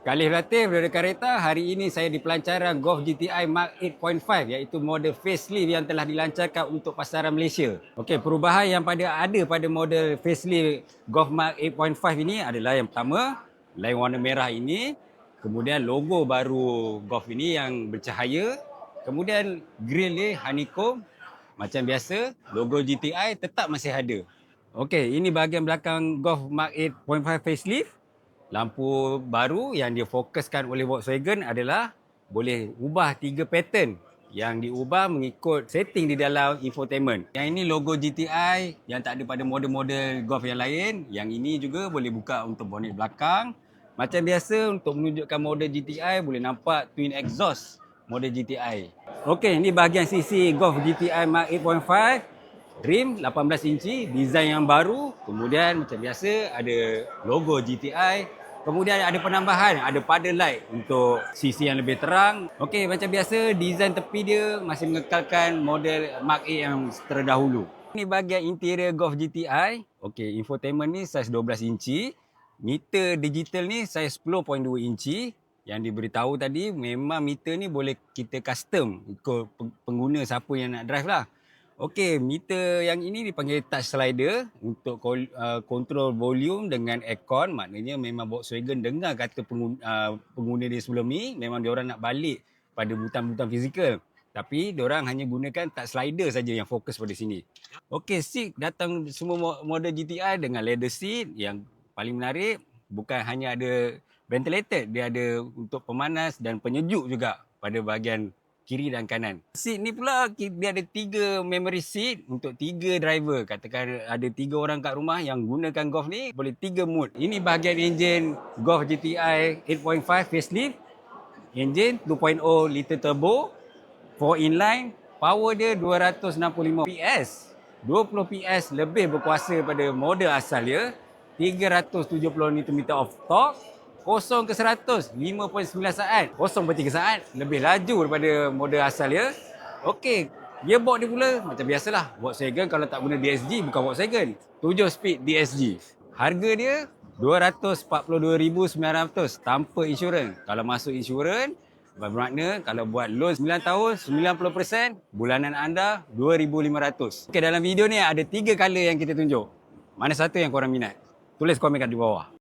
Khalif Latif dari Kareta. Hari ini saya di pelancaran Golf GTI Mark 8.5 iaitu model facelift yang telah dilancarkan untuk pasaran Malaysia. Okey, perubahan yang ada pada model facelift Golf Mark 8.5 ini adalah yang pertama, lain warna merah ini, kemudian logo baru Golf ini yang bercahaya, kemudian grill dia honeycomb macam biasa, logo GTI tetap masih ada. Okey, ini bahagian belakang Golf Mark 8.5 facelift. Lampu baru yang difokuskan oleh Volkswagen adalah boleh ubah 3 pattern yang diubah mengikut setting di dalam infotainment. Yang ini logo GTI yang tak ada pada model-model Golf yang lain. Yang ini juga boleh buka untuk bonnet belakang. Macam biasa untuk menunjukkan model GTI boleh nampak twin exhaust model GTI. Okey, ini bahagian sisi Golf GTI Mark 8.5. Rim 18 inci, design yang baru. Kemudian macam biasa ada logo GTI. Kemudian ada penambahan, ada pada light untuk sisi yang lebih terang. Okey, macam biasa design tepi dia masih mengekalkan model Mark 8 yang terdahulu. Ini bahagian interior Golf GTI. Okey, infotainment ni saiz 12 inci. Meter digital ni saiz 10.2 inci. Yang diberitahu tadi memang meter ni boleh kita custom ikut pengguna siapa yang nak drive lah. Okey, meter yang ini dipanggil touch slider untuk kontrol volume dengan aircon. Maknanya memang Volkswagen dengar kata pengguna dia sebelum ni, memang diorang nak balik pada butang-butang fizikal. Tapi diorang hanya gunakan touch slider saja yang fokus pada sini. Okey, seat datang semua model GTI dengan leather seat. Yang paling menarik bukan hanya ada ventilated, dia ada untuk pemanas dan penyejuk juga pada bahagian kiri dan kanan. Seat ni pula dia ada 3 memory seat untuk 3 driver. Katakan ada 3 orang kat rumah yang gunakan Golf ni, boleh 3 mode. Ini bahagian enjin Golf GTI 8.5 facelift. Enjin 2.0 liter turbo, 4 inline, power dia 265 PS. 20 PS lebih berkuasa pada model asal dia. 370 Nm of torque. 0 ke 100 5.9 saat. 0.3 saat lebih laju daripada model asal dia. Okey, gearbox dia pula macam biasalah. Volkswagen kalau tak guna DSG bukan Volkswagen. 7 speed DSG. Harga dia 242,900 tanpa insurans. Kalau masuk insurans bermakna kalau buat loan 9 tahun 90% bulanan anda 2,500. Okey, dalam video ni ada 3 color yang kita tunjuk. Mana satu yang korang minat? Tulis komen kat di bawah.